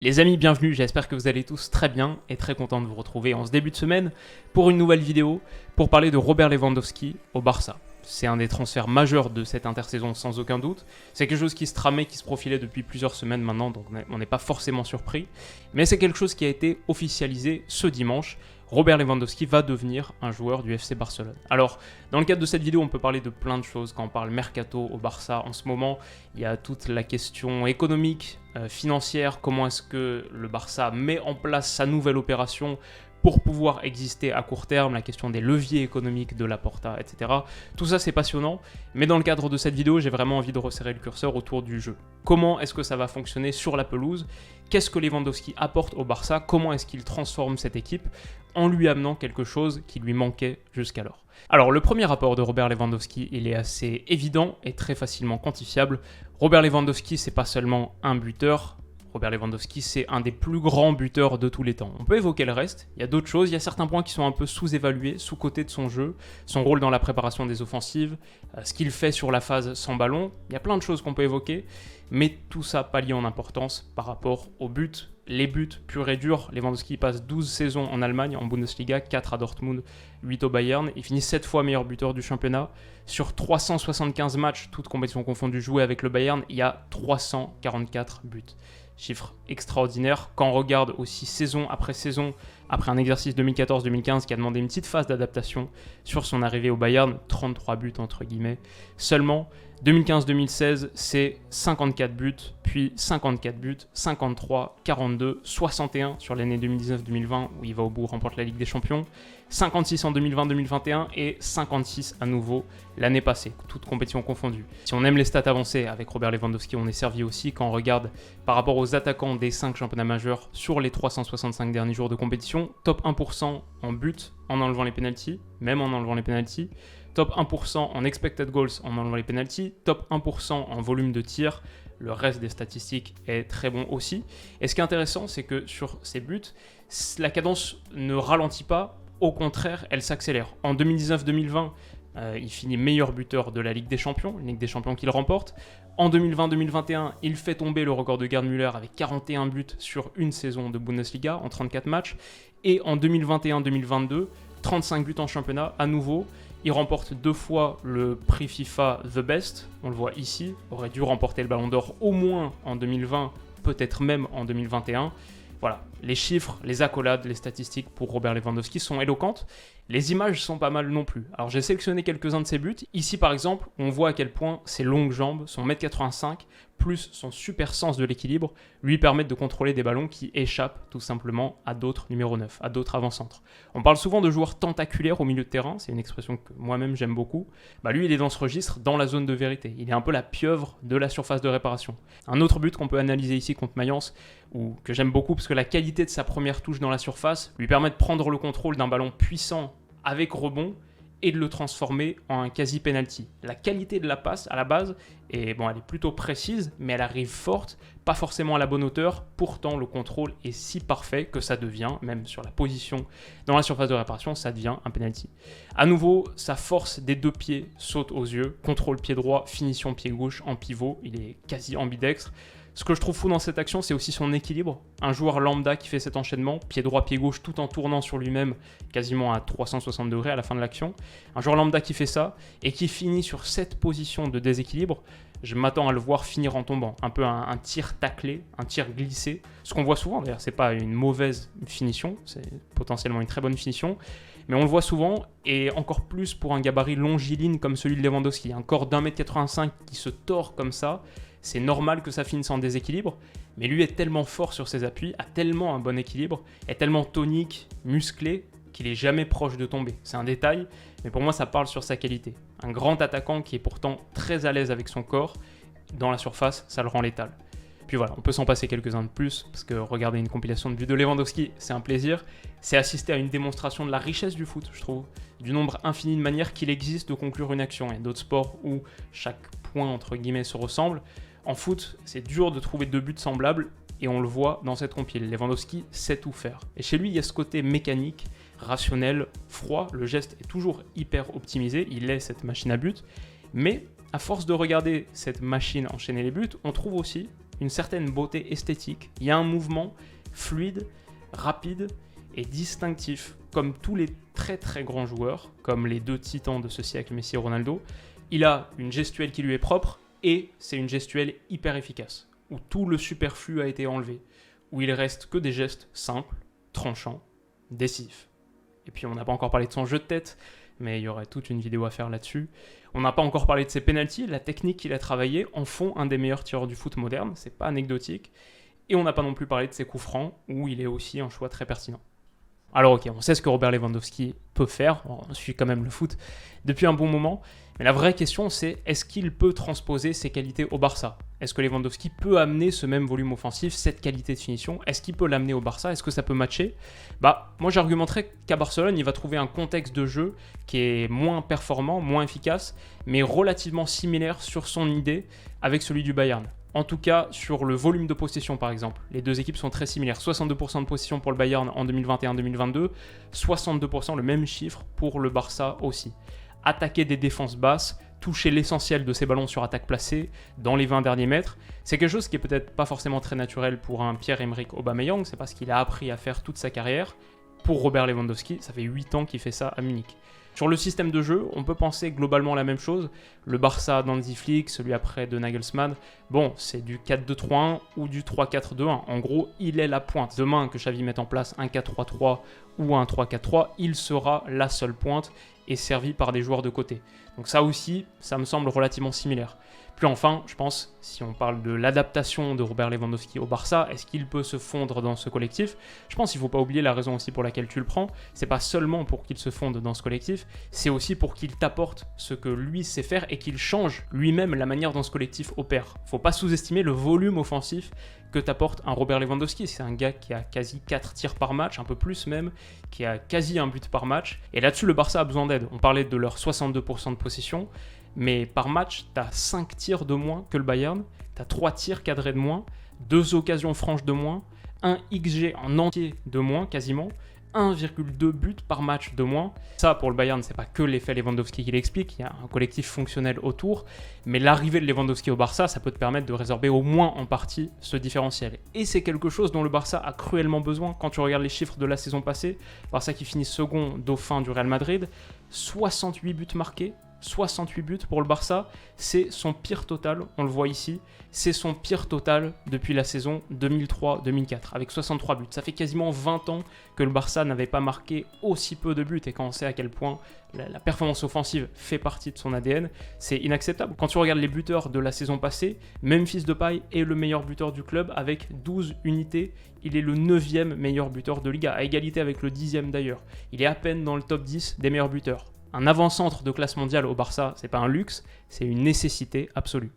Les amis, bienvenue, j'espère que vous allez tous très bien et très content de vous retrouver en ce début de semaine pour une nouvelle vidéo pour parler de Robert Lewandowski au Barça. C'est un des transferts majeurs de cette intersaison sans aucun doute. C'est quelque chose qui se tramait, qui se profilait depuis plusieurs semaines maintenant, donc on n'est pas forcément surpris. Mais c'est quelque chose qui a été officialisé ce dimanche. Robert Lewandowski va devenir un joueur du FC Barcelone. Alors, dans le cadre de cette vidéo, on peut parler de plein de choses. Quand on parle mercato au Barça, en ce moment, il y a toute la question économique, financière, comment est-ce que le Barça met en place sa nouvelle opération pour pouvoir exister à court terme, la question des leviers économiques de Laporta, etc. Tout ça, c'est passionnant, mais dans le cadre de cette vidéo, j'ai vraiment envie de resserrer le curseur autour du jeu. Comment est-ce que ça va fonctionner sur la pelouse? Qu'est-ce que Lewandowski apporte au Barça? Comment est-ce qu'il transforme cette équipe en lui amenant quelque chose qui lui manquait jusqu'alors? Alors, le premier rapport de Robert Lewandowski, il est assez évident et très facilement quantifiable. Robert Lewandowski, c'est pas seulement un buteur. Robert Lewandowski, c'est un des plus grands buteurs de tous les temps. On peut évoquer le reste, il y a d'autres choses, il y a certains points qui sont un peu sous-évalués, sous-cotés de son jeu, son rôle dans la préparation des offensives, ce qu'il fait sur la phase sans ballon, il y a plein de choses qu'on peut évoquer, mais tout ça pas lié en importance par rapport aux buts. Les buts purs et durs, Lewandowski passe 12 saisons en Allemagne, en Bundesliga, 4 à Dortmund, 8 au Bayern, il finit 7 fois meilleur buteur du championnat. Sur 375 matchs, toutes compétitions confondues jouées avec le Bayern, il y a 344 buts. Chiffre extraordinaire. Quand on regarde aussi saison, après un exercice 2014-2015 qui a demandé une petite phase d'adaptation sur son arrivée au Bayern, 33 buts entre guillemets seulement. 2015-2016, c'est 54 buts, puis 54 buts, 53, 42, 61 sur l'année 2019-2020 où il va au bout, remporte la Ligue des Champions, 56 en 2020-2021 et 56 à nouveau l'année passée, toutes compétitions confondues. Si on aime les stats avancées avec Robert Lewandowski, on est servi aussi quand on regarde par rapport aux attaquants des 5 championnats majeurs sur les 365 derniers jours de compétition, top 1% en but en enlevant les pénaltys, même en enlevant les pénaltys, top 1% en expected goals en enlevant les pénaltys, top 1% en volume de tir. Le reste des statistiques est très bon aussi. Et ce qui est intéressant, c'est que sur ces buts, la cadence ne ralentit pas, au contraire, elle s'accélère. En 2019-2020, il finit meilleur buteur de la Ligue des Champions, une Ligue des Champions qu'il remporte. En 2020-2021, il fait tomber le record de Gerd Müller avec 41 buts sur une saison de Bundesliga en 34 matchs. Et en 2021-2022, 35 buts en championnat à nouveau. Il remporte 2 fois le prix FIFA The Best, on le voit ici, aurait dû remporter le Ballon d'Or au moins en 2020, peut-être même en 2021. Voilà, les chiffres, les accolades, les statistiques pour Robert Lewandowski sont éloquentes. Les images sont pas mal non plus. Alors j'ai sélectionné quelques-uns de ses buts. Ici par exemple, on voit à quel point ses longues jambes, son 1m85, plus son super sens de l'équilibre, lui permettent de contrôler des ballons qui échappent tout simplement à d'autres numéros 9, à d'autres avant-centres. On parle souvent de joueurs tentaculaires au milieu de terrain, c'est une expression que moi-même j'aime beaucoup. Lui il est dans ce registre, dans la zone de vérité. Il est un peu la pieuvre de la surface de réparation. Un autre but qu'on peut analyser ici contre Mayence, ou que j'aime beaucoup parce que la qualité de sa première touche dans la surface lui permet de prendre le contrôle d'un ballon puissant avec rebond et de le transformer en un quasi-penalty. La qualité de la passe à la base, elle est plutôt précise, mais elle arrive forte, pas forcément à la bonne hauteur. Pourtant, le contrôle est si parfait que ça devient, même sur la position dans la surface de réparation, ça devient un penalty. À nouveau, sa force des 2 pieds saute aux yeux. Contrôle pied droit, finition pied gauche en pivot. Il est quasi ambidextre. Ce que je trouve fou dans cette action, c'est aussi son équilibre. Un joueur lambda qui fait cet enchaînement, pied droit, pied gauche, tout en tournant sur lui-même quasiment à 360 degrés à la fin de l'action. Un joueur lambda qui fait ça et qui finit sur cette position de déséquilibre, je m'attends à le voir finir en tombant. Un peu un tir taclé, un tir glissé. Ce qu'on voit souvent, d'ailleurs, c'est pas une mauvaise finition, c'est potentiellement une très bonne finition. Mais on le voit souvent, et encore plus pour un gabarit longiligne comme celui de Lewandowski. Un corps d'1m85 qui se tord comme ça, c'est normal que ça finisse en déséquilibre, mais lui est tellement fort sur ses appuis, a tellement un bon équilibre, est tellement tonique, musclé, qu'il est jamais proche de tomber. C'est un détail, mais pour moi ça parle sur sa qualité. Un grand attaquant qui est pourtant très à l'aise avec son corps, dans la surface, ça le rend létal. Puis voilà, on peut s'en passer quelques-uns de plus, parce que regarder une compilation de buts de Lewandowski, c'est un plaisir. C'est assister à une démonstration de la richesse du foot, je trouve, du nombre infini de manières qu'il existe de conclure une action. Il y a d'autres sports où chaque point, entre guillemets, se ressemble. En foot, c'est dur de trouver 2 buts semblables, et on le voit dans cette compile. Lewandowski sait tout faire. Et chez lui, il y a ce côté mécanique, rationnel, froid. Le geste est toujours hyper optimisé, il est cette machine à but. Mais à force de regarder cette machine enchaîner les buts, on trouve aussi une certaine beauté esthétique. Il y a un mouvement fluide, rapide et distinctif, comme tous les très très grands joueurs, comme les deux titans de ce siècle, Messi et Ronaldo. Il a une gestuelle qui lui est propre et c'est une gestuelle hyper efficace, où tout le superflu a été enlevé, où il reste que des gestes simples, tranchants, décisifs. Et puis on n'a pas encore parlé de son jeu de tête, mais il y aurait toute une vidéo à faire là-dessus. On n'a pas encore parlé de ses pénaltys, la technique qu'il a travaillé en font un des meilleurs tireurs du foot moderne, c'est pas anecdotique. Et on n'a pas non plus parlé de ses coups francs, où il est aussi un choix très pertinent. Alors ok, on sait ce que Robert Lewandowski peut faire, on suit quand même le foot depuis un bon moment, mais la vraie question c'est, est-ce qu'il peut transposer ses qualités au Barça? Est-ce que Lewandowski peut amener ce même volume offensif, cette qualité de finition? Est-ce qu'il peut l'amener au Barça? Est-ce que ça peut matcher? Moi j'argumenterais qu'à Barcelone, il va trouver un contexte de jeu qui est moins performant, moins efficace, mais relativement similaire sur son idée avec celui du Bayern. En tout cas, sur le volume de possession, par exemple. Les deux équipes sont très similaires. 62% de possession pour le Bayern en 2021-2022, 62%, le même chiffre pour le Barça aussi. Attaquer des défenses basses, toucher l'essentiel de ses ballons sur attaque placée dans les 20 derniers mètres, c'est quelque chose qui est peut-être pas forcément très naturel pour un Pierre-Emerick Aubameyang, c'est pas ce qu'il a appris à faire toute sa carrière. Pour Robert Lewandowski, ça fait 8 ans qu'il fait ça à Munich. Sur le système de jeu, on peut penser globalement la même chose. Le Barça d'Hansi Flick, celui après de Nagelsmann, c'est du 4-2-3-1 ou du 3-4-2-1. En gros, il est la pointe. Demain que Xavi mette en place un 4-3-3 ou un 3-4-3, il sera la seule pointe et servi par des joueurs de côté. Donc ça aussi, ça me semble relativement similaire. Puis enfin, je pense, si on parle de l'adaptation de Robert Lewandowski au Barça, est-ce qu'il peut se fondre dans ce collectif? Je pense qu'il ne faut pas oublier la raison aussi pour laquelle tu le prends. C'est pas seulement pour qu'il se fonde dans ce collectif, c'est aussi pour qu'il t'apporte ce que lui sait faire et qu'il change lui-même la manière dont ce collectif opère. Faut pas sous-estimer le volume offensif que t'apporte un Robert Lewandowski. C'est un gars qui a quasi 4 tirs par match, un peu plus même, qui a quasi un but par match. Et là-dessus, le Barça a besoin d'aide. On parlait de leur 62% de possession. Mais par match, tu as 5 tirs de moins que le Bayern, tu as 3 tirs cadrés de moins, 2 occasions franches de moins, 1 XG en entier de moins quasiment, 1,2 buts par match de moins. Ça, pour le Bayern, c'est pas que l'effet Lewandowski qui l'explique, il y a un collectif fonctionnel autour, mais l'arrivée de Lewandowski au Barça, ça peut te permettre de résorber au moins en partie ce différentiel. Et c'est quelque chose dont le Barça a cruellement besoin. Quand tu regardes les chiffres de la saison passée, Barça qui finit second dauphin du Real Madrid, 68 buts marqués, 68 buts pour le Barça, c'est son pire total, on le voit ici, c'est son pire total depuis la saison 2003-2004, avec 63 buts. Ça fait quasiment 20 ans que le Barça n'avait pas marqué aussi peu de buts, et quand on sait à quel point la performance offensive fait partie de son ADN, c'est inacceptable. Quand tu regardes les buteurs de la saison passée, Memphis Depay est le meilleur buteur du club avec 12 unités, il est le 9e meilleur buteur de Liga, à égalité avec le 10e d'ailleurs. Il est à peine dans le top 10 des meilleurs buteurs. Un avant-centre de classe mondiale au Barça, c'est pas un luxe, c'est une nécessité absolue.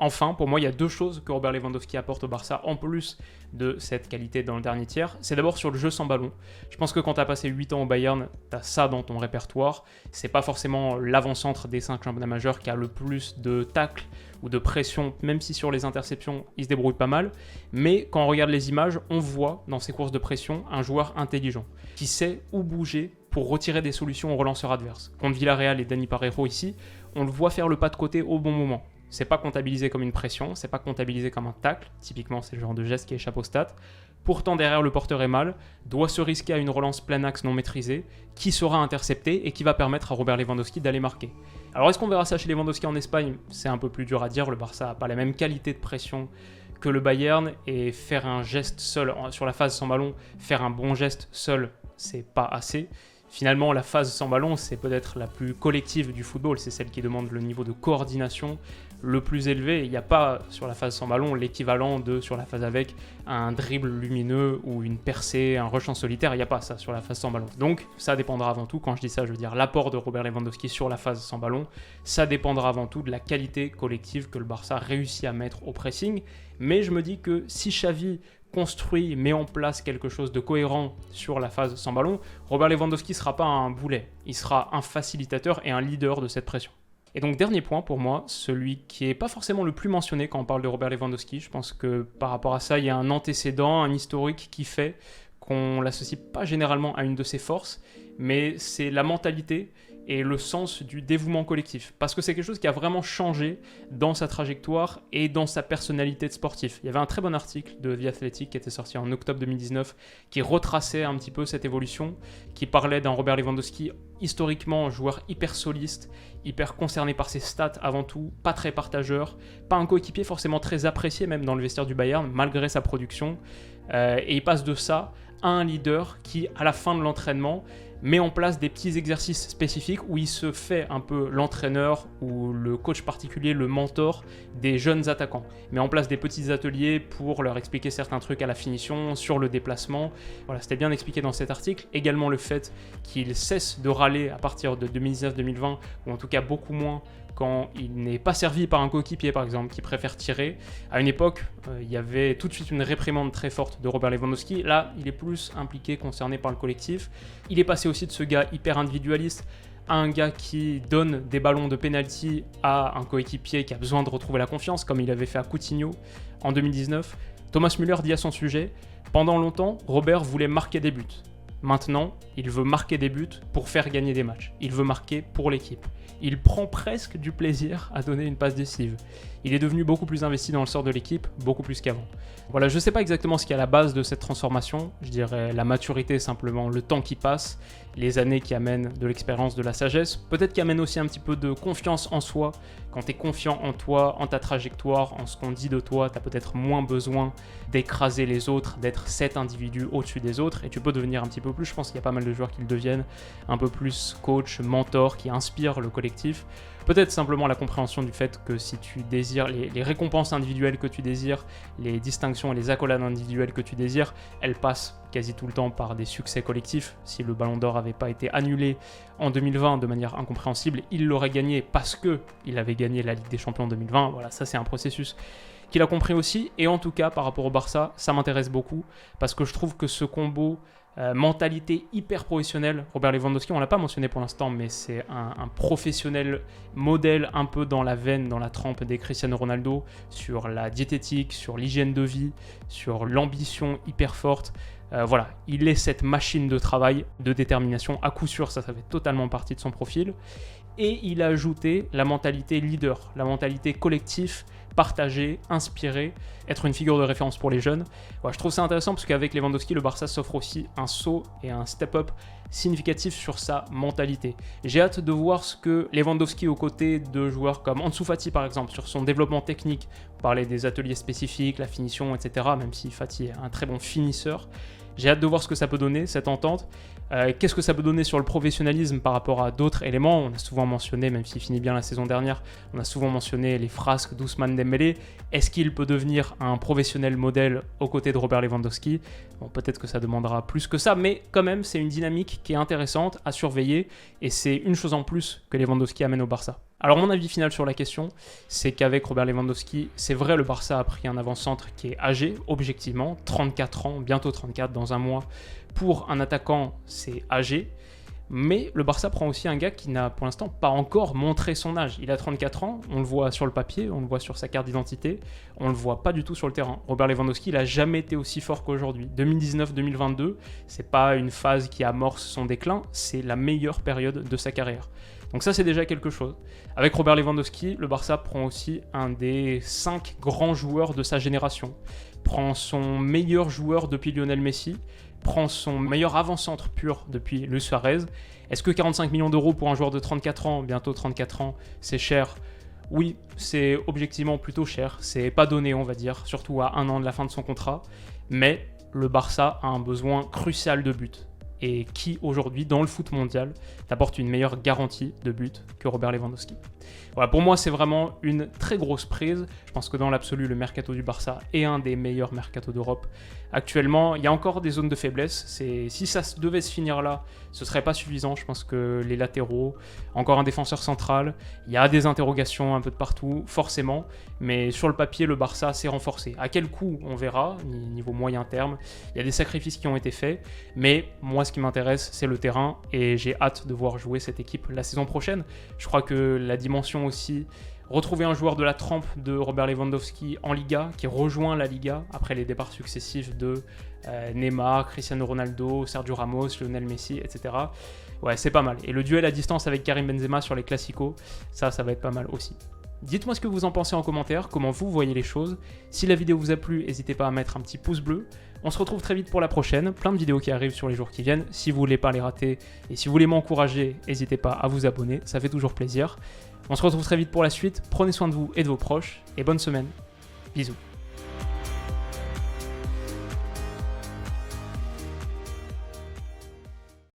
Enfin, pour moi, il y a deux choses que Robert Lewandowski apporte au Barça, en plus de cette qualité dans le dernier tiers. C'est d'abord sur le jeu sans ballon. Je pense que quand tu as passé 8 ans au Bayern, tu as ça dans ton répertoire. C'est pas forcément l'avant-centre des 5 championnats majeurs qui a le plus de tacles ou de pression, même si sur les interceptions, il se débrouille pas mal. Mais quand on regarde les images, on voit dans ses courses de pression un joueur intelligent, qui sait où bouger pour retirer des solutions aux relanceurs adverses. Contre Villarreal et Dani Parejo ici, on le voit faire le pas de côté au bon moment. C'est pas comptabilisé comme une pression, c'est pas comptabilisé comme un tacle, typiquement c'est le genre de geste qui échappe aux stats. Pourtant derrière le porteur est mal, doit se risquer à une relance plein axe non maîtrisée, qui sera interceptée et qui va permettre à Robert Lewandowski d'aller marquer. Alors est-ce qu'on verra ça chez Lewandowski en Espagne? C'est un peu plus dur à dire, le Barça n'a pas la même qualité de pression que le Bayern, et faire un geste seul sur la phase sans ballon, faire un bon geste seul, c'est pas assez. Finalement, la phase sans ballon, c'est peut-être la plus collective du football, c'est celle qui demande le niveau de coordination le plus élevé. Il n'y a pas sur la phase sans ballon l'équivalent de sur la phase avec un dribble lumineux ou une percée, un rush en solitaire, il n'y a pas ça sur la phase sans ballon. Donc ça dépendra avant tout, quand je dis ça, je veux dire l'apport de Robert Lewandowski sur la phase sans ballon, ça dépendra avant tout de la qualité collective que le Barça réussit à mettre au pressing. Mais je me dis que si Xavi construit, met en place quelque chose de cohérent sur la phase sans ballon, Robert Lewandowski ne sera pas un boulet, il sera un facilitateur et un leader de cette pression. Et donc dernier point pour moi, celui qui n'est pas forcément le plus mentionné quand on parle de Robert Lewandowski, je pense que par rapport à ça, il y a un antécédent, un historique qui fait qu'on ne l'associe pas généralement à une de ses forces, mais c'est la mentalité et le sens du dévouement collectif. Parce que c'est quelque chose qui a vraiment changé dans sa trajectoire et dans sa personnalité de sportif. Il y avait un très bon article de The Athletic qui était sorti en octobre 2019 qui retraçait un petit peu cette évolution, qui parlait d'un Robert Lewandowski historiquement joueur hyper soliste, hyper concerné par ses stats avant tout, pas très partageur, pas un coéquipier forcément très apprécié même dans le vestiaire du Bayern malgré sa production. Et il passe de ça à un leader qui, à la fin de l'entraînement, met en place des petits exercices spécifiques où il se fait un peu l'entraîneur ou le coach particulier, le mentor des jeunes attaquants. Il met en place des petits ateliers pour leur expliquer certains trucs à la finition, sur le déplacement. Voilà, c'était bien expliqué dans cet article. Également le fait qu'il cesse de râler à partir de 2019-2020, ou en tout cas beaucoup moins, quand il n'est pas servi par un coéquipier par exemple qui préfère tirer. À une époque, il y avait tout de suite une réprimande très forte de Robert Lewandowski. Là, il est plus impliqué, concerné par le collectif. Il est passé aussi de ce gars hyper individualiste à un gars qui donne des ballons de penalty à un coéquipier qui a besoin de retrouver la confiance, comme il avait fait à Coutinho en 2019. Thomas Müller dit à son sujet « Pendant longtemps, Robert voulait marquer des buts. Maintenant, il veut marquer des buts pour faire gagner des matchs. Il veut marquer pour l'équipe. Il prend presque du plaisir à donner une passe décisive. Il est devenu beaucoup plus investi dans le sort de l'équipe, beaucoup plus qu'avant. » Voilà, je ne sais pas exactement ce qui est à la base de cette transformation. Je dirais la maturité simplement, le temps qui passe, les années qui amènent de l'expérience, de la sagesse. Peut-être qui amènent aussi un petit peu de confiance en soi. Quand tu es confiant en toi, en ta trajectoire, en ce qu'on dit de toi, tu as peut-être moins besoin d'écraser les autres, d'être cet individu au-dessus des autres. Et tu peux devenir un petit peu plus, je pense qu'il y a pas mal de joueurs qui le deviennent, un peu plus coach, mentor, qui inspire le collectif. Peut-être simplement la compréhension du fait que si tu désires les récompenses individuelles que tu désires, les distinctions et les accolades individuelles que tu désires, elles passent quasi tout le temps par des succès collectifs. Si le Ballon d'Or n'avait pas été annulé en 2020 de manière incompréhensible, il l'aurait gagné parce qu'il avait gagné la Ligue des Champions en 2020. Voilà, ça c'est un processus qu'il a compris aussi. Et en tout cas, par rapport au Barça, ça m'intéresse beaucoup parce que je trouve que ce combo mentalité hyper professionnelle, Robert Lewandowski, on ne l'a pas mentionné pour l'instant, mais c'est un professionnel modèle un peu dans la veine, dans la trempe des Cristiano Ronaldo, sur la diététique, sur l'hygiène de vie, sur l'ambition hyper forte. Voilà, il est cette machine de travail, de détermination, à coup sûr, ça fait totalement partie de son profil. Et il a ajouté la mentalité leader, la mentalité collective, partagée, inspirée, être une figure de référence pour les jeunes. Ouais, je trouve ça intéressant parce qu'avec Lewandowski, le Barça s'offre aussi un saut et un step-up significatif sur sa mentalité. J'ai hâte de voir ce que Lewandowski, aux côtés de joueurs comme Ansu Fati par exemple, sur son développement technique, parler des ateliers spécifiques, la finition, etc., même si Fati est un très bon finisseur. J'ai hâte de voir ce que ça peut donner, cette entente. Qu'est-ce que ça peut donner sur le professionnalisme par rapport à d'autres éléments? On a souvent mentionné, même s'il finit bien la saison dernière, on a souvent mentionné les frasques d'Ousmane Dembélé. Est-ce qu'il peut devenir un professionnel modèle aux côtés de Robert Lewandowski? Bon, peut-être que ça demandera plus que ça, mais quand même, c'est une dynamique qui est intéressante à surveiller et c'est une chose en plus que Lewandowski amène au Barça. Alors mon avis final sur la question, c'est qu'avec Robert Lewandowski, c'est vrai, le Barça a pris un avant-centre qui est âgé, objectivement, 34 ans, bientôt 34 dans un mois. Pour un attaquant, c'est âgé, mais le Barça prend aussi un gars qui n'a pour l'instant pas encore montré son âge. Il a 34 ans, on le voit sur le papier, on le voit sur sa carte d'identité, on le voit pas du tout sur le terrain. Robert Lewandowski, il a jamais été aussi fort qu'aujourd'hui. 2019-2022, c'est pas une phase qui amorce son déclin, c'est la meilleure période de sa carrière. Donc ça, c'est déjà quelque chose. Avec Robert Lewandowski, le Barça prend aussi un des 5 grands joueurs de sa génération. Prend son meilleur joueur depuis Lionel Messi, prend son meilleur avant-centre pur depuis Luis Suarez. Est-ce que 45 millions d'euros pour un joueur de 34 ans, bientôt 34 ans, c'est cher? Oui, c'est objectivement plutôt cher. C'est pas donné, on va dire, surtout à 1 an de la fin de son contrat. Mais le Barça a un besoin crucial de but. Et qui, aujourd'hui, dans le foot mondial, t'apporte une meilleure garantie de but que Robert Lewandowski. Voilà, pour moi, c'est vraiment une très grosse prise. Je pense que dans l'absolu, le mercato du Barça est un des meilleurs mercatos d'Europe. Actuellement, il y a encore des zones de faiblesse. Si ça devait se finir là, ce ne serait pas suffisant. Je pense que les latéraux, encore un défenseur central, il y a des interrogations un peu de partout, forcément. Mais sur le papier, le Barça s'est renforcé. À quel coût, on verra, niveau moyen terme. Il y a des sacrifices qui ont été faits. Mais moi, ce qui m'intéresse, c'est le terrain. Et j'ai hâte de voir jouer cette équipe la saison prochaine. Je crois que la dimension aussi Retrouver un joueur de la trempe de Robert Lewandowski en Liga, qui rejoint la Liga après les départs successifs de Neymar, Cristiano Ronaldo, Sergio Ramos, Lionel Messi, etc. Ouais, c'est pas mal. Et le duel à distance avec Karim Benzema sur les Classicos, ça va être pas mal aussi. Dites-moi ce que vous en pensez en commentaire, comment vous voyez les choses. Si la vidéo vous a plu, n'hésitez pas à mettre un petit pouce bleu. On se retrouve très vite pour la prochaine, plein de vidéos qui arrivent sur les jours qui viennent. Si vous voulez pas les rater et si vous voulez m'encourager, n'hésitez pas à vous abonner, ça fait toujours plaisir. On se retrouve très vite pour la suite, prenez soin de vous et de vos proches, et bonne semaine. Bisous.